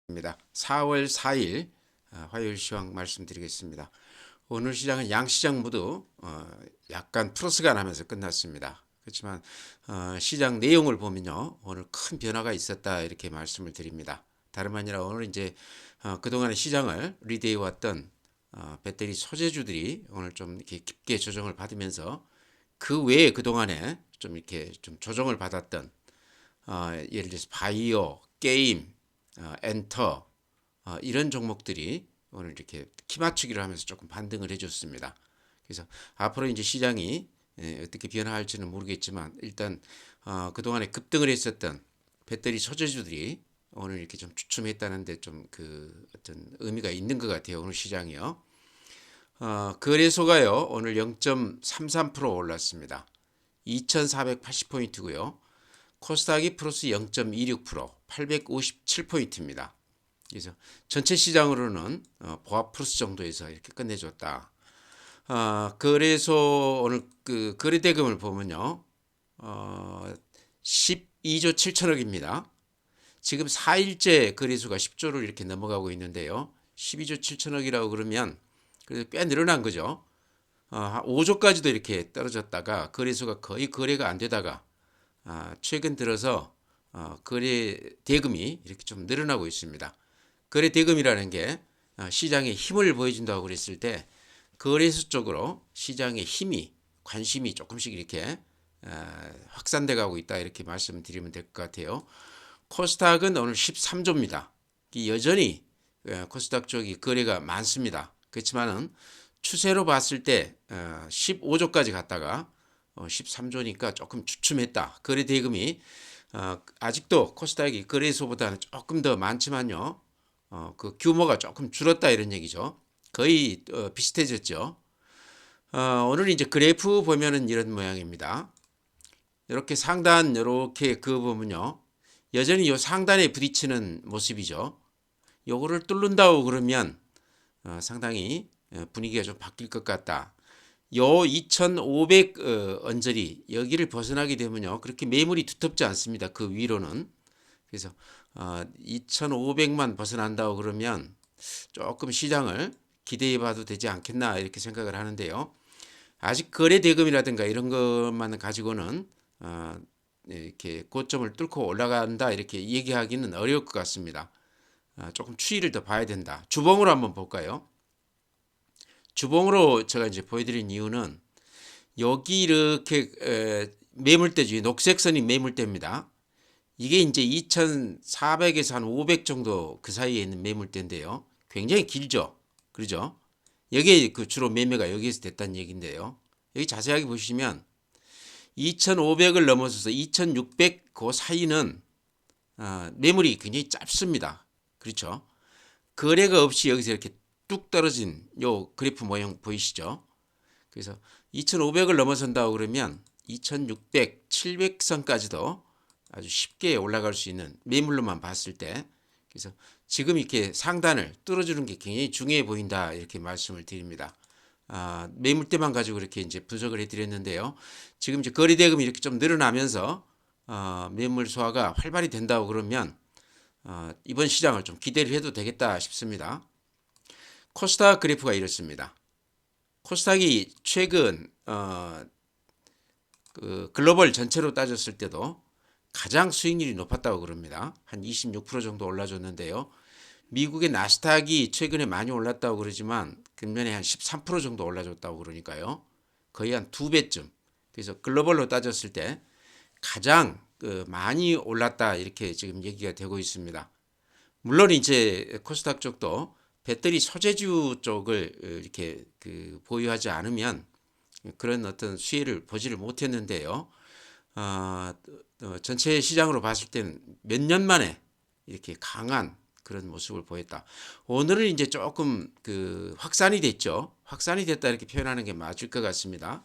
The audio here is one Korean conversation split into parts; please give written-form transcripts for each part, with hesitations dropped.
입니다. 4월 4일 화요일 시황 말씀드리겠습니다. 오늘 시장은 양시장 모두 약간 플러스가 나면서 끝났습니다. 그렇지만 시장 내용을 보면요, 오늘 큰 변화가 있었다 이렇게 말씀을 드립니다. 다름 아니라 오늘 이제 그동안의 시장을 리드해 왔던 배터리 소재주들이 오늘 좀 이렇게 깊게 조정을 받으면서 그 외에 그동안에 좀 이렇게 좀 조정을 받았던 예를 들어서 바이오, 게임, 엔터 이런 종목들이 오늘 이렇게 키 맞추기를 하면서 조금 반등을 해줬습니다. 그래서 앞으로 이제 시장이 어떻게 변화할지는 모르겠지만 일단 그동안에 급등을 했었던 배터리 소재주들이 오늘 이렇게 좀 주춤했다는데 좀 그 어떤 의미가 있는 것 같아요. 오늘 시장이요. 거래소가요 오늘 0.33% 올랐습니다. 2,480포인트고요. 코스닥이 플러스 0.26%, 857포인트입니다. 그래서 전체 시장으로는 보합 플러스 정도에서 이렇게 끝내줬다. 거래소 오늘 그 거래 대금을 보면요, 12조 7천억입니다. 지금 4일째 거래소가 10조를 이렇게 넘어가고 있는데요. 12조 7천억이라고 그러면 그래도 꽤 늘어난 거죠. 5조까지도 이렇게 떨어졌다가 거래소가 거의 거래가 안 되다가 최근 들어서 거래 대금이 이렇게 좀 늘어나고 있습니다. 거래 대금이라는 게 시장에 힘을 보여준다고 그랬을 때 거래소 쪽으로 시장의 힘이 관심이 조금씩 이렇게 확산돼 가고 있다 이렇게 말씀드리면 될 것 같아요. 코스닥은 오늘 13조입니다. 여전히 코스닥 쪽이 거래가 많습니다. 그렇지만은 추세로 봤을 때 15조까지 갔다가 13조니까 조금 주춤했다. 거래 대금이 아직도 코스닥이 거래소보다는 조금 더 많지만요. 그 규모가 조금 줄었다 이런 얘기죠. 거의 비슷해졌죠. 오늘 이제 그래프 보면은 이런 모양입니다. 이렇게 상단 이렇게 그 보면요. 여전히 이 상단에 부딪히는 모습이죠. 요거를 뚫는다고 그러면 상당히 분위기가 좀 바뀔 것 같다. 요 2,500 언저리 여기를 벗어나게 되면요 그렇게 매물이 두텁지 않습니다. 그 위로는. 그래서 2,500만 벗어난다고 그러면 조금 시장을 기대해봐도 되지 않겠나 이렇게 생각을 하는데요. 아직 거래 대금이라든가 이런 것만 가지고는 이렇게 고점을 뚫고 올라간다 이렇게 얘기하기는 어려울 것 같습니다. 조금 추이를 더 봐야 된다. 주봉으로 한번 볼까요? 주봉으로 제가 이제 보여드린 이유는 여기 이렇게 매물대지 녹색 선이 매물대입니다. 이게 이제 2,400에서 한 500 정도 그 사이에 있는 매물대인데요. 굉장히 길죠. 그러죠? 여기에 그 주로 매매가 여기에서 됐다는 얘기인데요. 여기 자세하게 보시면 2,500을 넘어서서 2,600 그 사이는 매물이 굉장히 짧습니다. 그렇죠? 거래가 없이 여기서 이렇게 뚝 떨어진 요 그래프 모형 보이시죠? 그래서 2,500을 넘어선다고 그러면 2,600, 700선까지도 아주 쉽게 올라갈 수 있는 매물로만 봤을 때 그래서 지금 이렇게 상단을 뚫어주는 게 굉장히 중요해 보인다 이렇게 말씀을 드립니다. 매물대만 가지고 이렇게 이제 분석을 해드렸는데요. 지금 이제 거래 대금이 이렇게 좀 늘어나면서 매물 소화가 활발히 된다고 그러면 이번 시장을 좀 기대를 해도 되겠다 싶습니다. 코스닥 그래프가 이렇습니다. 코스닥이 최근 그 글로벌 전체로 따졌을 때도 가장 수익률이 높았다고 그럽니다. 한 26% 정도 올라줬는데요. 미국의 나스닥이 최근에 많이 올랐다고 그러지만 금년에 한 13% 정도 올라줬다고 그러니까요. 거의 한 2배쯤. 그래서 글로벌로 따졌을 때 가장 많이 올랐다 이렇게 지금 얘기가 되고 있습니다. 물론 이제 코스닥 쪽도 배터리 소재주 쪽을 이렇게 보유하지 않으면 그런 어떤 수혜를 보지를 못했는데요. 전체 시장으로 봤을 때는 몇 년 만에 이렇게 강한 그런 모습을 보였다. 오늘은 이제 조금 확산이 됐죠. 확산이 됐다 이렇게 표현하는 게 맞을 것 같습니다.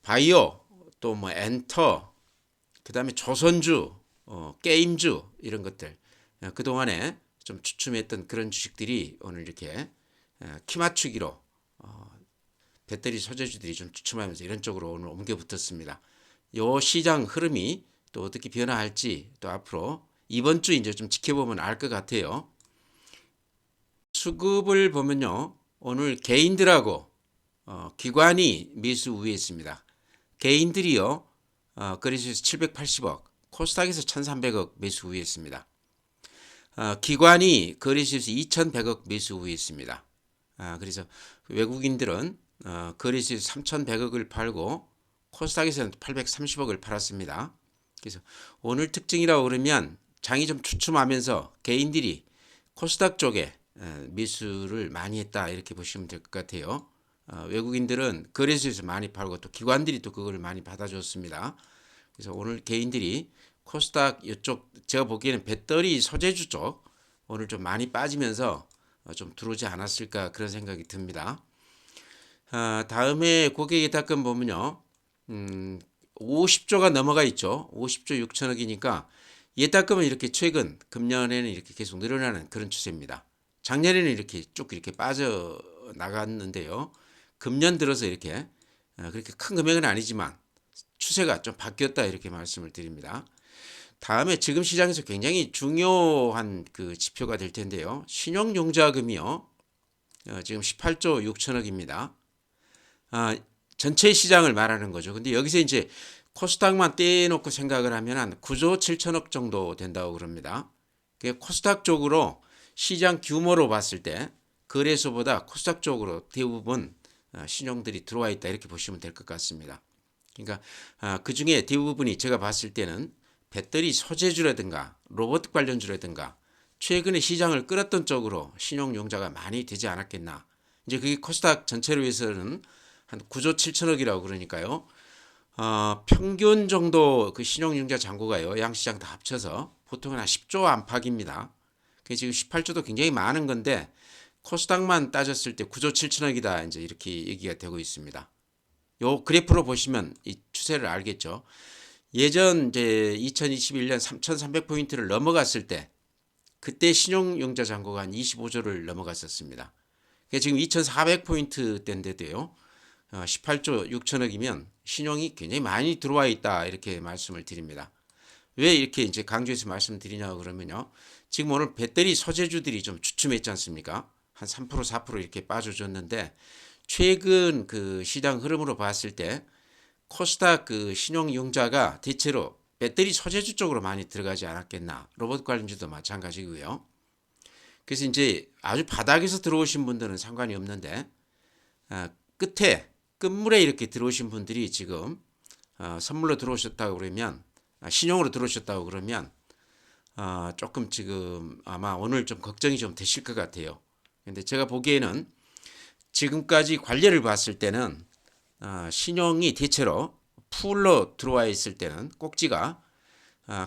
바이오 또 뭐 엔터 그다음에 조선주 게임주 이런 것들 그동안에 좀 주춤했던 그런 주식들이 오늘 이렇게 키 맞추기로 배터리 소재주들이 좀 주춤하면서 이런 쪽으로 오늘 옮겨 붙었습니다. 요 시장 흐름이 또 어떻게 변화할지 또 앞으로 이번 주 이제 좀 지켜보면 알 것 같아요. 수급을 보면요. 오늘 개인들하고 기관이 매수 우위에 있습니다. 개인들이요. 거래소에서 780억, 코스닥에서 1,300억 매수 우위에 있습니다. 기관이 거래소에서 2,100억 매수 우위에 있습니다. 그래서 외국인들은 거래소에서 3,100억을 팔고 코스닥에서는 830억을 팔았습니다. 그래서 오늘 특징이라고 그러면 장이 좀 주춤하면서 개인들이 코스닥 쪽에 매수를 많이 했다 이렇게 보시면 될 것 같아요. 외국인들은 거래소에서 많이 팔고 또 기관들이 또 그걸 많이 받아줬습니다. 그래서 오늘 개인들이 코스닥 이쪽 제가 보기에는 배터리 소재주 쪽 오늘 좀 많이 빠지면서 좀 들어오지 않았을까 그런 생각이 듭니다. 다음에 고객 예탁금 보면요. 50조가 넘어가 있죠. 50조 6천억이니까 예탁금은 이렇게 최근 금년에는 이렇게 계속 늘어나는 그런 추세입니다. 작년에는 이렇게 쭉 이렇게 빠져 나갔는데요. 금년 들어서 이렇게 그렇게 큰 금액은 아니지만 추세가 좀 바뀌었다 이렇게 말씀을 드립니다. 다음에 지금 시장에서 굉장히 중요한 그 지표가 될 텐데요. 신용융자금이요. 지금 18조 6천억입니다. 전체 시장을 말하는 거죠. 근데 여기서 이제 코스닥만 떼놓고 생각을 하면 한 9조 7천억 정도 된다고 그럽니다. 코스닥 쪽으로 시장 규모로 봤을 때 거래소보다 코스닥 쪽으로 대부분 신용들이 들어와 있다 이렇게 보시면 될 것 같습니다. 그러니까 그 중에 대부분이 제가 봤을 때는 배터리 소재주라든가 로봇 관련주라든가 최근에 시장을 끌었던 쪽으로 신용융자가 많이 되지 않았겠나. 이제 그게 코스닥 전체로 해서는 한 9조 7천억이라고 그러니까요. 평균 정도 그 신용융자 잔고가요. 양시장 다 합쳐서 보통은 한 10조 안팎입니다. 그게 지금 18조도 굉장히 많은 건데 코스닥만 따졌을 때 9조 7천억이다 이제 이렇게 얘기가 되고 있습니다. 요 그래프로 보시면 이 추세를 알겠죠. 예전 이제 2021년 3,300포인트를 넘어갔을 때 그때 신용융자 잔고가 한 25조를 넘어갔었습니다. 지금 2,400포인트대인데도요. 18조 6천억이면 신용이 굉장히 많이 들어와 있다 이렇게 말씀을 드립니다. 왜 이렇게 이제 강조해서 말씀드리냐고 그러면요. 지금 오늘 배터리 소재주들이 좀 주춤했지 않습니까? 한 3% 4% 이렇게 빠져줬는데 최근 그 시장 흐름으로 봤을 때 코스닥 그 신용융자가 대체로 배터리 소재주 쪽으로 많이 들어가지 않았겠나. 로봇 관련주도 마찬가지고요. 그래서 이제 아주 바닥에서 들어오신 분들은 상관이 없는데 끝에 끝물에 이렇게 들어오신 분들이 지금 선물로 들어오셨다고 그러면 신용으로 들어오셨다고 그러면 조금 지금 아마 오늘 좀 걱정이 좀 되실 것 같아요. 근데 제가 보기에는 지금까지 관례를 봤을 때는 신용이 대체로 풀로 들어와 있을 때는 꼭지가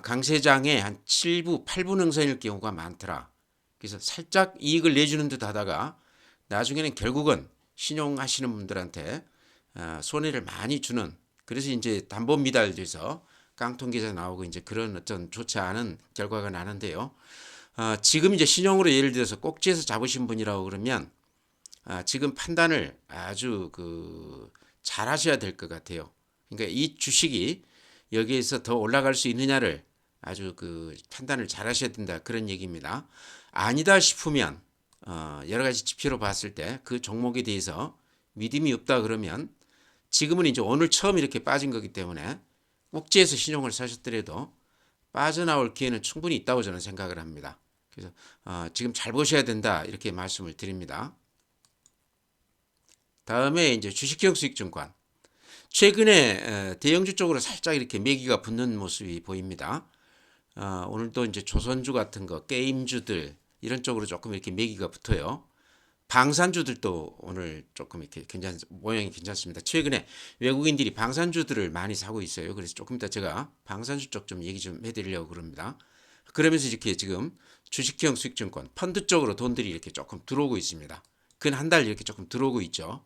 강세장의 한 7부, 8부 능선일 경우가 많더라. 그래서 살짝 이익을 내주는 듯 하다가 나중에는 결국은 신용하시는 분들한테 손해를 많이 주는 그래서 이제 담보 미달돼서 깡통 계좌 나오고 이제 그런 어떤 좋지 않은 결과가 나는데요. 지금 이제 신용으로 예를 들어서 꼭지에서 잡으신 분이라고 그러면 지금 판단을 아주 그 잘 하셔야 될 것 같아요. 그러니까 이 주식이 여기에서 더 올라갈 수 있느냐를 아주 그 판단을 잘 하셔야 된다 그런 얘기입니다. 아니다 싶으면 여러 가지 지표로 봤을 때 그 종목에 대해서 믿음이 없다 그러면 지금은 이제 오늘 처음 이렇게 빠진 거기 때문에 꼭지에서 신용을 사셨더라도 빠져나올 기회는 충분히 있다고 저는 생각을 합니다. 그래서 지금 잘 보셔야 된다 이렇게 말씀을 드립니다. 다음에 이제 주식형 수익증권. 최근에 대형주 쪽으로 살짝 이렇게 매기가 붙는 모습이 보입니다. 오늘도 이제 조선주 같은 거, 게임주들 이런 쪽으로 조금 이렇게 매기가 붙어요. 방산주들도 오늘 조금 이렇게 모양이 괜찮습니다. 최근에 외국인들이 방산주들을 많이 사고 있어요. 그래서 조금 이따 제가 방산주 쪽 좀 얘기 좀 해드리려고 그럽니다. 그러면서 이렇게 지금 주식형 수익증권, 펀드 쪽으로 돈들이 이렇게 조금 들어오고 있습니다. 근 한 달 이렇게 조금 들어오고 있죠.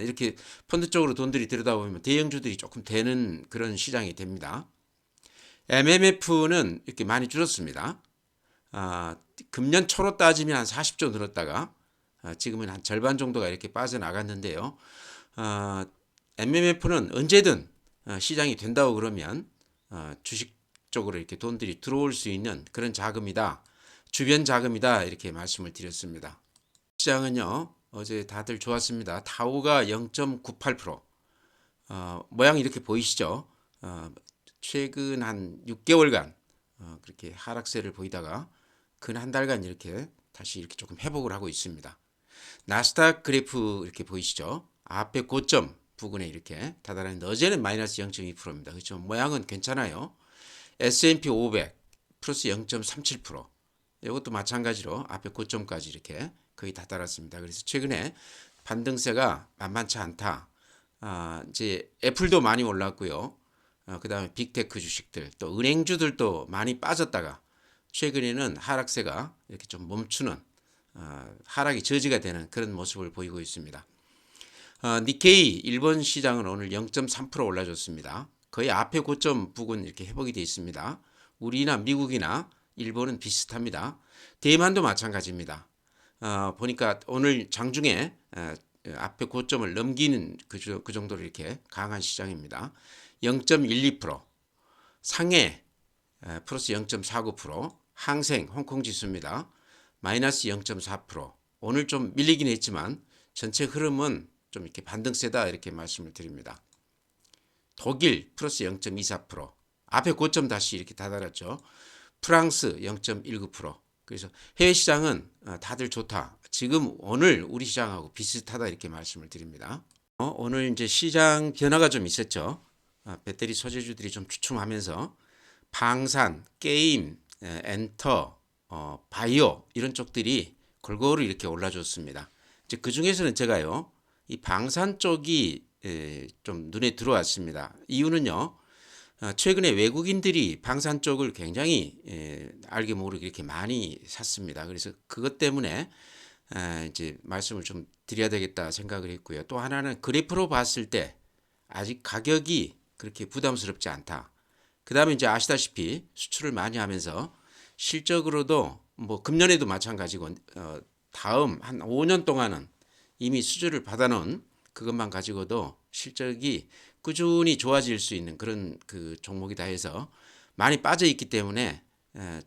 이렇게 펀드 쪽으로 돈들이 들여다 보면 대형주들이 조금 되는 그런 시장이 됩니다. MMF는 이렇게 많이 줄었습니다. 금년 초로 따지면 한 40조 늘었다가 지금은 한 절반 정도가 이렇게 빠져나갔는데요. MMF는 언제든 시장이 된다고 그러면 주식 쪽으로 이렇게 돈들이 들어올 수 있는 그런 자금이다. 주변 자금이다. 이렇게 말씀을 드렸습니다. 시장은요. 어제 다들 좋았습니다. 다우가 0.98%. 모양이 이렇게 보이시죠? 최근 한 6개월간 그렇게 하락세를 보이다가 근 한 달간 이렇게 다시 이렇게 조금 회복을 하고 있습니다. 나스닥 그래프 이렇게 보이시죠? 앞에 고점 부근에 이렇게 다다랐는데 어제는 마이너스 0.2%입니다. 그렇죠? 모양은 괜찮아요. S&P 500 플러스 0.37%. 이것도 마찬가지로 앞에 고점까지 이렇게 거의 다다랐습니다. 그래서 최근에 반등세가 만만치 않다. 이제 애플도 많이 올랐고요. 그다음에 빅테크 주식들 또 은행주들도 많이 빠졌다가 최근에는 하락세가 이렇게 좀 멈추는 하락이 저지가 되는 그런 모습을 보이고 있습니다. 니케이 일본 시장은 오늘 0.3% 올라줬습니다. 거의 앞에 고점 부근 이렇게 회복이 되어 있습니다. 우리나 미국이나 일본은 비슷합니다. 대만도 마찬가지입니다. 보니까 오늘 장중에 앞에 고점을 넘기는 그 정도로 이렇게 강한 시장입니다. 0.12%, 상해 플러스 0.49%, 항생 홍콩 지수입니다. 마이너스 0.4%. 오늘 좀 밀리긴 했지만 전체 흐름은 좀 이렇게 반등세다 이렇게 말씀을 드립니다. 독일 플러스 0.24%. 앞에 고점 다시 이렇게 다다랐죠. 프랑스 0.19%. 그래서 해외 시장은 다들 좋다. 지금 오늘 우리 시장하고 비슷하다 이렇게 말씀을 드립니다. 오늘 이제 시장 변화가 좀 있었죠. 배터리 소재주들이 좀 주춤하면서 방산, 게임, 엔터, 바이오 이런 쪽들이 골고루 이렇게 올라줬습니다. 이제 그 중에서는 제가요, 이 방산 쪽이 좀 눈에 들어왔습니다. 이유는요, 최근에 외국인들이 방산 쪽을 굉장히 알게 모르게 이렇게 많이 샀습니다. 그래서 그것 때문에 이제 말씀을 좀 드려야 되겠다 생각을 했고요. 또 하나는 그래프로 봤을 때 아직 가격이 그렇게 부담스럽지 않다. 그 다음에 이제 아시다시피 수출을 많이 하면서 실적으로도 뭐 금년에도 마찬가지고 다음 한 5년 동안은 이미 수주를 받아놓은 그것만 가지고도 실적이 꾸준히 좋아질 수 있는 그런 그 종목이다 해서 많이 빠져 있기 때문에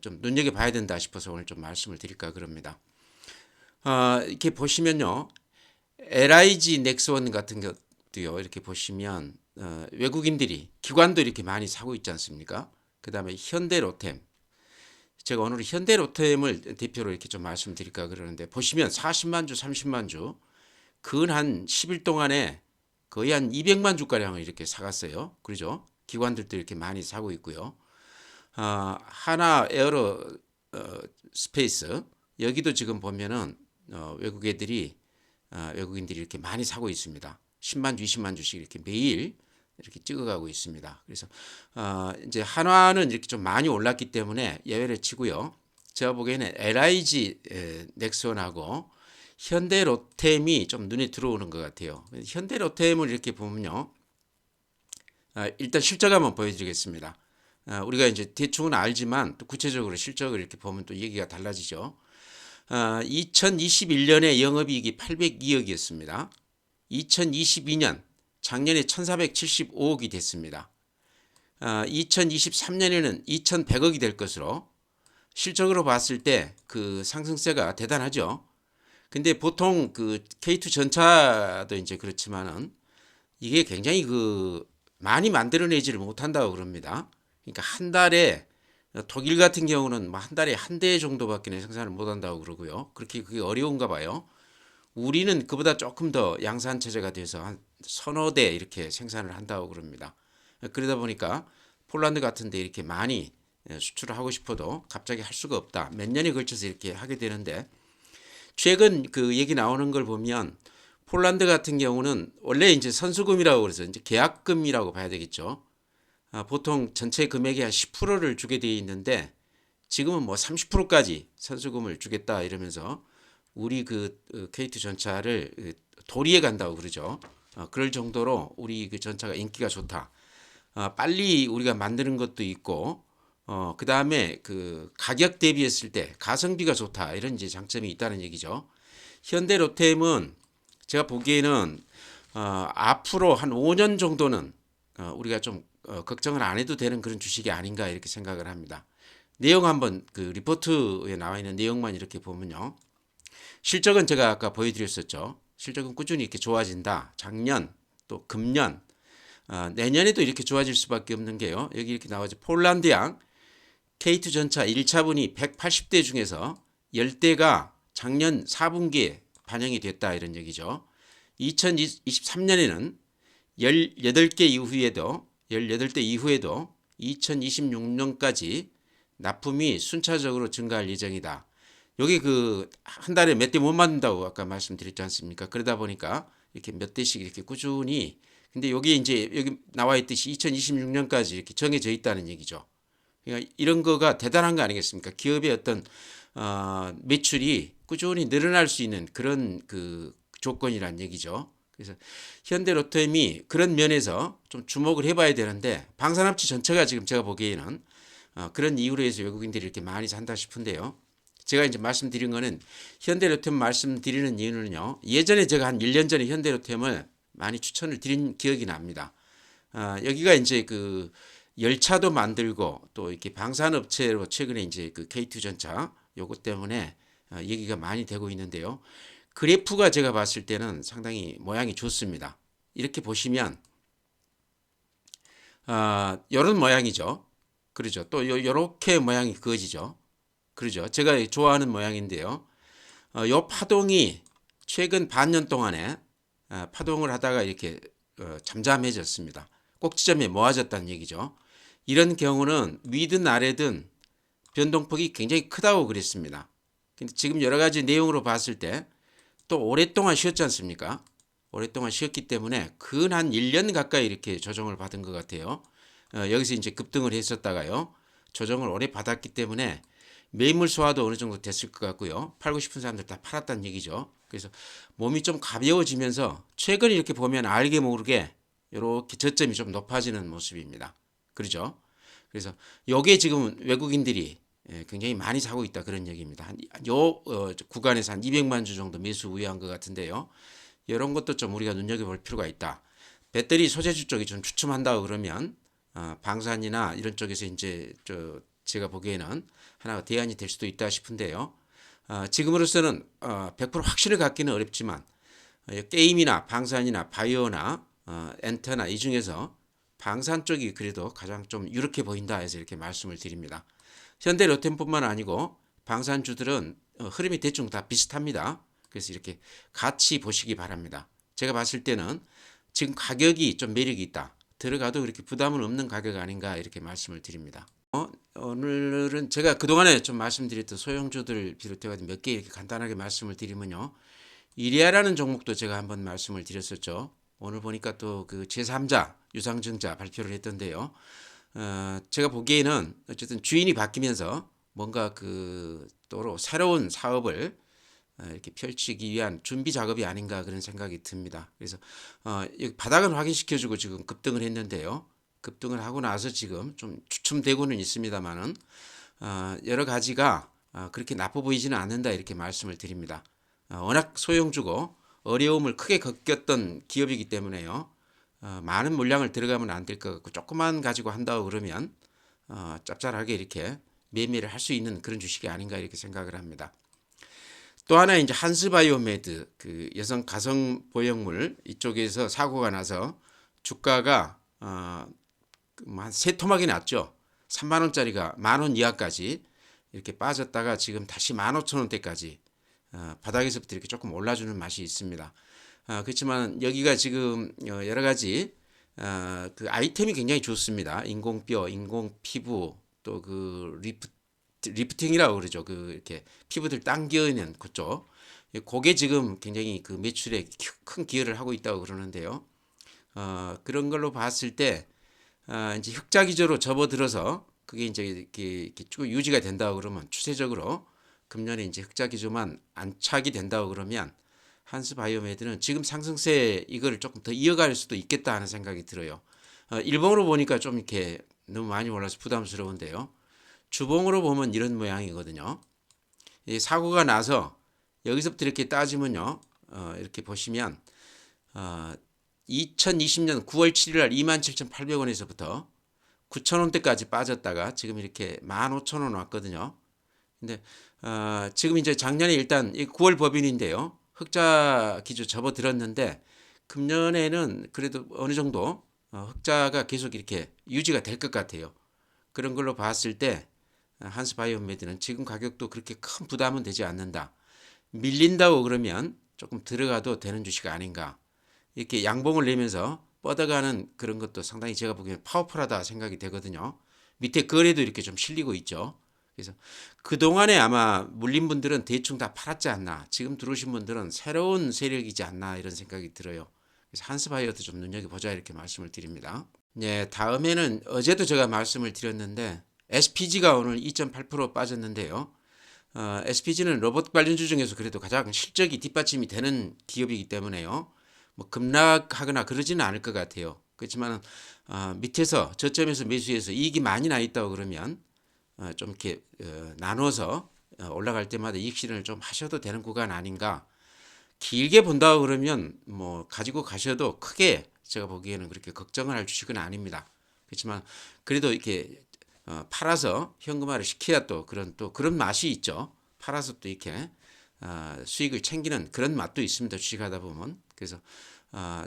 좀 눈여겨봐야 된다 싶어서 오늘 좀 말씀을 드릴까 그럽니다. 이렇게 보시면요, LIG 넥스원 같은 것도요, 이렇게 보시면 외국인들이 기관도 이렇게 많이 사고 있지 않습니까? 그 다음에 현대로템. 제가 오늘 현대로템을 대표로 이렇게 좀 말씀드릴까 그러는데 보시면 40만 주, 30만 주, 근 한 10일 동안에 거의 한 200만 주가량을 이렇게 사갔어요. 그러죠? 기관들도 이렇게 많이 사고 있고요. 하나 에어로 스페이스 여기도 지금 보면은 외국인들이 이렇게 많이 사고 있습니다. 10만 주, 20만 주씩 이렇게 매일 이렇게 찍어가고 있습니다. 그래서 이제 한화는 이렇게 좀 많이 올랐기 때문에 예외를 치고요. 제가 보기에는 LIG 넥슨하고 현대로템이 좀 눈에 들어오는 것 같아요. 현대로템을 이렇게 보면요, 일단 실적 한번 보여드리겠습니다. 우리가 이제 대충은 알지만 또 구체적으로 실적을 이렇게 보면 또 얘기가 달라지죠. 2021년에 영업이익이 802억이었습니다. 2022년 작년에 1475억이 됐습니다. 2023년에는 2100억이 될 것으로 실적으로 봤을 때 그 상승세가 대단하죠. 근데 보통 그 K2 전차도 이제 그렇지만은 이게 굉장히 그 많이 만들어내지를 못한다고 그럽니다. 그러니까 한 달에 독일 같은 경우는 한 달에 한 대 정도밖에 생산을 못한다고 그러고요. 그렇게 그게 어려운가 봐요. 우리는 그보다 조금 더 양산 체제가 돼서 한 서너 대 이렇게 생산을 한다고 그럽니다. 그러다 보니까 폴란드 같은 데 이렇게 많이 수출을 하고 싶어도 갑자기 할 수가 없다. 몇 년에 걸쳐서 이렇게 하게 되는데 최근 그 얘기 나오는 걸 보면 폴란드 같은 경우는 원래 이제 선수금이라고 그래서 이제 계약금이라고 봐야 되겠죠. 보통 전체 금액의 한 10%를 주게 되어 있는데 지금은 뭐 30%까지 선수금을 주겠다 이러면서 우리 그 K2 전차를 도리에 간다고 그러죠. 그럴 정도로 우리 그 전차가 인기가 좋다. 빨리 우리가 만드는 것도 있고, 그 다음에 그 가격 대비했을 때 가성비가 좋다. 이런 이제 장점이 있다는 얘기죠. 현대로템은 제가 보기에는 앞으로 한 5년 정도는 우리가 좀 걱정을 안 해도 되는 그런 주식이 아닌가 이렇게 생각을 합니다. 내용 한번 그 리포트에 나와 있는 내용만 이렇게 보면요. 실적은 제가 아까 보여드렸었죠. 실적은 꾸준히 이렇게 좋아진다. 작년 또 금년 내년에도 이렇게 좋아질 수밖에 없는 게요. 여기 이렇게 나와죠. 폴란드양 K2 전차 1차분이 180대 중에서 10대가 작년 4분기에 반영이 됐다 이런 얘기죠. 2023년에는 18개 이후에도 18대 이후에도 2026년까지 납품이 순차적으로 증가할 예정이다. 여기 그 한 달에 몇 대 못 만든다고 아까 말씀드렸지 않습니까? 그러다 보니까 이렇게 몇 대씩 이렇게 꾸준히 근데 여기 이제 여기 나와 있듯이 2026년까지 이렇게 정해져 있다는 얘기죠. 그러니까 이런 거가 대단한 거 아니겠습니까? 기업의 어떤 매출이 꾸준히 늘어날 수 있는 그런 그 조건이란 얘기죠. 그래서 현대로템이 그런 면에서 좀 주목을 해봐야 되는데 방산업체 전체가 지금 제가 보기에는 그런 이유로 해서 외국인들이 이렇게 많이 산다 싶은데요. 제가 이제 말씀드린 거는 현대로템 말씀드리는 이유는요. 예전에 제가 한 1년 전에 현대로템을 많이 추천을 드린 기억이 납니다. 여기가 이제 그 열차도 만들고 또 이렇게 방산업체로 최근에 이제 그 K2 전차 요것 때문에 얘기가 많이 되고 있는데요. 그래프가 제가 봤을 때는 상당히 모양이 좋습니다. 이렇게 보시면 이런 모양이죠. 그러죠. 또 요렇게 모양이 그어지죠. 그러죠. 제가 좋아하는 모양인데요. 요 파동이 최근 반년 동안에 파동을 하다가 이렇게 잠잠해졌습니다. 꼭지점에 모아졌다는 얘기죠. 이런 경우는 위든 아래든 변동폭이 굉장히 크다고 그랬습니다. 근데 지금 여러 가지 내용으로 봤을 때 또 오랫동안 쉬었지 않습니까? 오랫동안 쉬었기 때문에 근 한 1년 가까이 이렇게 조정을 받은 것 같아요. 여기서 이제 급등을 했었다가요. 조정을 오래 받았기 때문에 매물 소화도 어느 정도 됐을 것 같고요. 팔고 싶은 사람들 다 팔았다는 얘기죠. 그래서 몸이 좀 가벼워지면서 최근 이렇게 보면 알게 모르게 이렇게 저점이 좀 높아지는 모습입니다. 그렇죠? 그래서 요게 지금 외국인들이 굉장히 많이 사고 있다 그런 얘기입니다. 요 구간에서 한 200만 주 정도 매수 우회한 것 같은데요. 이런 것도 좀 우리가 눈여겨볼 필요가 있다. 배터리 소재주 쪽이 좀 주춤한다 그러면 방산이나 이런 쪽에서 이제 제가 보기에는 하나가 대안이 될 수도 있다 싶은데요. 지금으로서는 100% 확신을 갖기는 어렵지만 게임이나 방산이나 바이오나 엔터나 이 중에서 방산 쪽이 그래도 가장 좀 유력해 보인다 해서 이렇게 말씀을 드립니다. 현대로템뿐만 아니고 방산주들은 흐름이 대충 다 비슷합니다. 그래서 이렇게 같이 보시기 바랍니다. 제가 봤을 때는 지금 가격이 좀 매력이 있다. 들어가도 그렇게 부담은 없는 가격 아닌가 이렇게 말씀을 드립니다. 오늘은 제가 그동안에 좀 말씀드렸던 소형주들 비롯해 몇 개 이렇게 간단하게 말씀을 드리면요. 이리아라는 종목도 제가 한번 말씀을 드렸었죠. 오늘 보니까 또 그 제3자 유상증자 발표를 했던데요. 제가 보기에는 어쨌든 주인이 바뀌면서 뭔가 그 또 새로운 사업을 이렇게 펼치기 위한 준비 작업이 아닌가 그런 생각이 듭니다. 그래서 바닥은 확인시켜주고 지금 급등을 했는데요. 급등을 하고 나서 지금 좀 주춤되고는 있습니다만은 여러 가지가 그렇게 나빠 보이지는 않는다 이렇게 말씀을 드립니다. 워낙 소형주고 어려움을 크게 겪었던 기업이기 때문에요. 많은 물량을 들어가면 안 될 것 같고 조금만 가지고 한다고 그러면 짭짤하게 이렇게 매매를 할 수 있는 그런 주식이 아닌가 이렇게 생각을 합니다. 또 하나 이제 한스바이오메드 그 여성 가성 보형물 이쪽에서 사고가 나서 주가가 한 세 토막이 났죠. 3만 원짜리가 10,000원 이하까지 이렇게 빠졌다가 지금 다시 15,000원대까지 바닥에서부터 이렇게 조금 올라주는 맛이 있습니다. 그렇지만 여기가 지금 여러 가지 그 아이템이 굉장히 좋습니다. 인공뼈, 인공피부 또 그 리프팅이라고 그러죠. 그 이렇게 피부들 당겨있는 그쪽. 그게 지금 굉장히 그 매출에 큰 기여를 하고 있다고 그러는데요. 그런 걸로 봤을 때 이제 흑자 기조로 접어들어서 그게 이제 이렇게 쭉 유지가 된다고 그러면 추세적으로 금년에 이제 흑자 기조만 안착이 된다고 그러면 한스바이오메드는 지금 상승세 이거를 조금 더 이어갈 수도 있겠다 하는 생각이 들어요. 일봉으로 보니까 좀 이렇게 너무 많이 올라서 부담스러운데요. 주봉으로 보면 이런 모양이거든요. 이 사고가 나서 여기서부터 이렇게 따지면요. 이렇게 보시면 2020년 9월 7일 날 27,800원에서부터 9,000원대까지 빠졌다가 지금 이렇게 15,000원 왔거든요. 근데 지금 이제 작년에 일단 9월 법인인데요. 흑자 기조 접어들었는데 금년에는 그래도 어느 정도 흑자가 계속 이렇게 유지가 될 것 같아요. 그런 걸로 봤을 때 한스바이오메드는 지금 가격도 그렇게 큰 부담은 되지 않는다. 밀린다고 그러면 조금 들어가도 되는 주식 아닌가. 이렇게 양봉을 내면서 뻗어가는 그런 것도 상당히 제가 보기에는 파워풀하다 생각이 되거든요. 밑에 거래도 이렇게 좀 실리고 있죠. 그래서 그동안에 아마 물린 분들은 대충 다 팔았지 않나. 지금 들어오신 분들은 새로운 세력이지 않나 이런 생각이 들어요. 그래서 한스바이오도 좀 눈여겨보자 이렇게 말씀을 드립니다. 네, 다음에는 어제도 제가 말씀을 드렸는데 SPG가 오늘 2.8% 빠졌는데요. SPG는 로봇 관련주 중에서 그래도 가장 실적이 뒷받침이 되는 기업이기 때문에요. 뭐 급락하거나 그러지는 않을 것 같아요. 그렇지만 밑에서 저점에서 매수해서 이익이 많이 나 있다고 그러면 좀 이렇게 나눠서 올라갈 때마다 이익 실현을 좀 하셔도 되는 구간 아닌가. 길게 본다고 그러면 뭐 가지고 가셔도 크게 제가 보기에는 그렇게 걱정을 할 주식은 아닙니다. 그렇지만 그래도 이렇게 팔아서 현금화를 시켜야 또 그런 맛이 있죠. 팔아서 또 이렇게 수익을 챙기는 그런 맛도 있습니다. 주식하다 보면. 그래서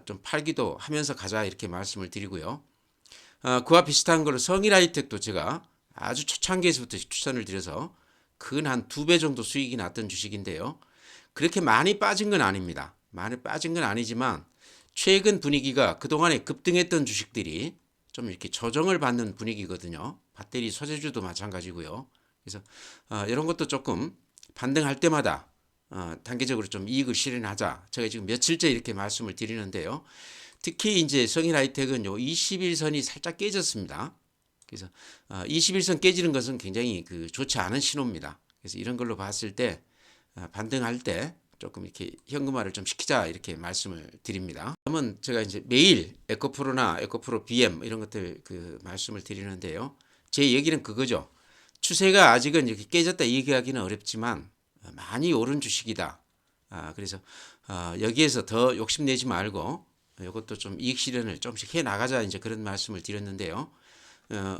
좀 팔기도 하면서 가자 이렇게 말씀을 드리고요. 그와 비슷한 걸로 성일하이텍도 제가 아주 초창기에서부터 추천을 드려서 근 한 2배 정도 수익이 났던 주식인데요. 그렇게 많이 빠진 건 아닙니다. 많이 빠진 건 아니지만 최근 분위기가 그동안에 급등했던 주식들이 좀 이렇게 조정을 받는 분위기거든요. 배터리 소재주도 마찬가지고요. 그래서 이런 것도 조금 반등할 때마다 단계적으로 좀 이익을 실현하자. 제가 지금 며칠째 이렇게 말씀을 드리는데요. 특히 이제 성일하이텍은 요 21선이 살짝 깨졌습니다. 그래서 21선 깨지는 것은 굉장히 좋지 않은 신호입니다. 그래서 이런 걸로 봤을 때 반등할 때 조금 이렇게 현금화를 좀 시키자 이렇게 말씀을 드립니다. 그러면 제가 이제 매일 에코프로나 에코프로 BM 이런 것들 말씀을 드리는데요. 제 얘기는 그거죠. 추세가 아직은 이렇게 깨졌다 얘기하기는 어렵지만 많이 오른 주식이다. 그래서 여기에서 더 욕심내지 말고 이것도 좀 이익 실현을 좀씩 해 나가자 이제 그런 말씀을 드렸는데요.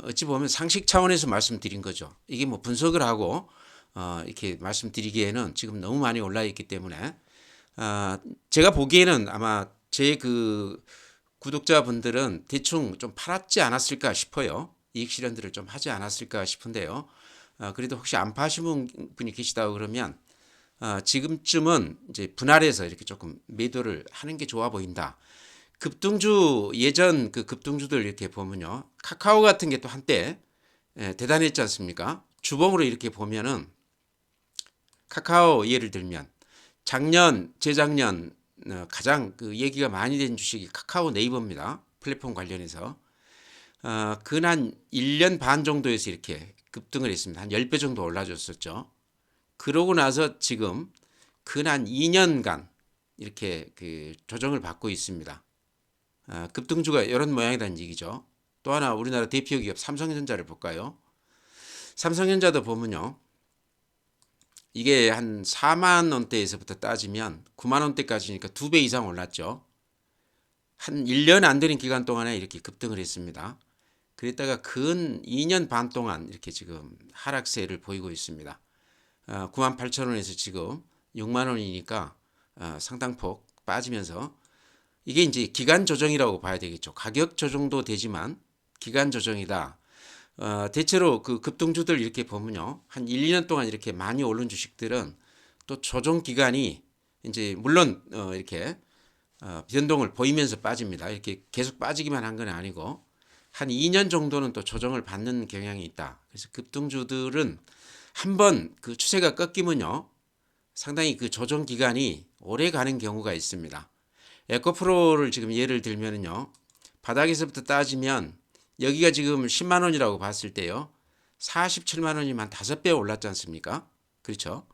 어찌 보면 상식 차원에서 말씀드린 거죠. 이게 뭐 분석을 하고 이렇게 말씀드리기에는 지금 너무 많이 올라 있기 때문에 제가 보기에는 아마 제 구독자분들은 대충 좀 팔았지 않았을까 싶어요. 이익 실현들을 좀 하지 않았을까 싶은데요. 그래도 혹시 안 파신 분이 계시다고 그러면 지금쯤은 이제 분할해서 이렇게 조금 매도를 하는 게 좋아 보인다. 급등주 예전 급등주들 이렇게 보면요. 카카오 같은 게 또 한때 대단했지 않습니까? 주봉으로 이렇게 보면은 카카오 예를 들면 작년, 재작년 가장 얘기가 많이 된 주식이 카카오 네이버입니다. 플랫폼 관련해서 근한 1년 반 정도에서 이렇게 급등을 했습니다. 한 10배 정도 올라줬었죠. 그러고 나서 지금 근한 2년간 이렇게 조정을 받고 있습니다. 급등주가 이런 모양이라는 얘기죠. 또 하나 우리나라 대표 기업 삼성전자를 볼까요? 삼성전자도 보면요. 이게 한 4만 원대에서부터 따지면 9만 원대까지니까 2배 이상 올랐죠. 한 1년 안 되는 기간 동안에 이렇게 급등을 했습니다. 그랬다가 근 2년 반 동안 이렇게 지금 하락세를 보이고 있습니다. 9만 8천 원에서 지금 6만 원이니까 상당폭 빠지면서 이게 이제 기간 조정이라고 봐야 되겠죠. 가격 조정도 되지만 기간 조정이다. 대체로 급등주들 이렇게 보면요. 한 1, 2년 동안 이렇게 많이 오른 주식들은 또 조정 기간이 이제 물론 이렇게 변동을 보이면서 빠집니다. 이렇게 계속 빠지기만 한 건 아니고 한 2년 정도는 또 조정을 받는 경향이 있다. 그래서 급등주들은 한번 추세가 꺾이면요. 상당히 조정 기간이 오래 가는 경우가 있습니다. 에코프로를 지금 예를 들면요. 바닥에서부터 따지면 여기가 지금 10만 원이라고 봤을 때요. 47만 원이면 5배 올랐지 않습니까? 그렇죠?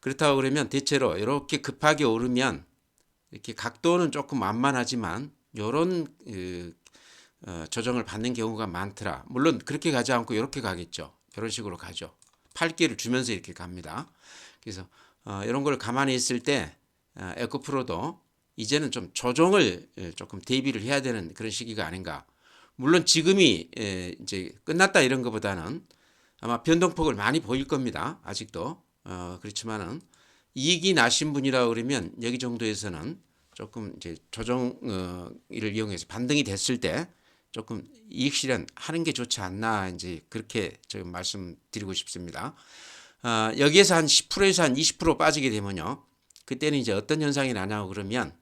그렇다고 그러면 대체로 이렇게 급하게 오르면 이렇게 각도는 조금 만만하지만 이런 조정을 받는 경우가 많더라. 물론 그렇게 가지 않고 이렇게 가겠죠. 이런 식으로 가죠. 팔기를 주면서 이렇게 갑니다. 그래서 이런 걸 감안해 있을 때 에코프로도 이제는 좀 조정을 조금 대비를 해야 되는 그런 시기가 아닌가. 물론 지금이 이제 끝났다 이런 것보다는 아마 변동폭을 많이 보일 겁니다. 아직도 그렇지만은 이익이 나신 분이라 그러면 여기 정도에서는 조금 이제 조정을 이용해서 반등이 됐을 때 조금 이익 실현하는 게 좋지 않나 이제 그렇게 지금 말씀드리고 싶습니다. 여기에서 한 10%에서 한 20% 빠지게 되면요. 그때는 이제 어떤 현상이 나냐고 그러면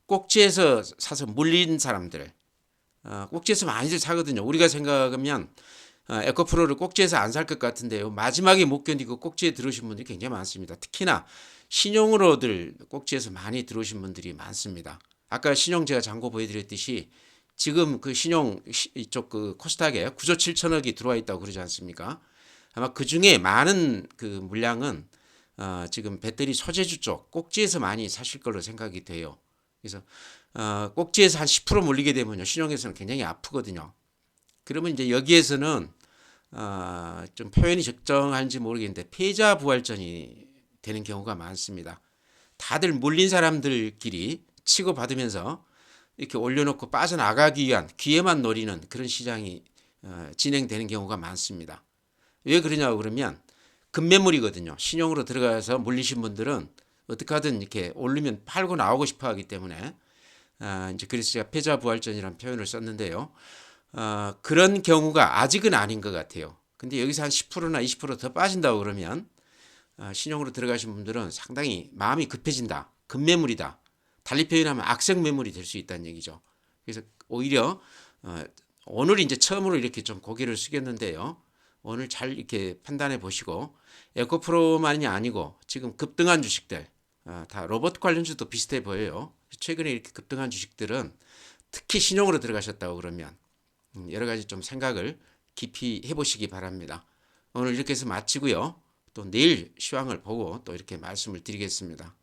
꼭지에서 사서 물린 사람들, 꼭지에서 많이들 사거든요. 우리가 생각하면 에코프로를 꼭지에서 안 살 것 같은데요. 마지막에 못 견디고 꼭지에 들어오신 분들이 굉장히 많습니다. 특히나 신용으로들 꼭지에서 많이 들어오신 분들이 많습니다. 아까 신용 제가 잔고 보여드렸듯이 지금 그 신용 이쪽 그 코스닥에 9조 7천억이 들어와 있다고 그러지 않습니까? 아마 그 중에 많은 그 물량은 지금 배터리 소재주 쪽 꼭지에서 많이 사실 걸로 생각이 돼요. 그래서 꼭지에서 한 10% 몰리게 되면요 신용에서는 굉장히 아프거든요. 그러면 이제 여기에서는 좀 표현이 적정한지 모르겠는데 패자 부활전이 되는 경우가 많습니다. 다들 몰린 사람들끼리 치고 받으면서 이렇게 올려놓고 빠져나가기 위한 기회만 노리는 그런 시장이 진행되는 경우가 많습니다. 왜 그러냐고 그러면 급매물이거든요. 신용으로 들어가서 몰리신 분들은 어떻게 하든 이렇게 오르면 팔고 나오고 싶어 하기 때문에 이제 그래서 제가 패자 부활전이라는 표현을 썼는데요. 그런 경우가 아직은 아닌 것 같아요. 근데 여기서 한 10%나 20%더 빠진다고 그러면 신용으로 들어가신 분들은 상당히 마음이 급해진다. 급매물이다. 달리 표현하면 악성 매물이 될 수 있다는 얘기죠. 그래서 오히려 오늘 이제 처음으로 이렇게 좀 고개를 숙였는데요. 오늘 잘 이렇게 판단해 보시고 에코프로만이 아니고 지금 급등한 주식들 다 로봇 관련주도 비슷해 보여요. 최근에 이렇게 급등한 주식들은 특히 신용으로 들어가셨다고 그러면 여러 가지 좀 생각을 깊이 해보시기 바랍니다. 오늘 이렇게 해서 마치고요. 또 내일 시황을 보고 또 이렇게 말씀을 드리겠습니다.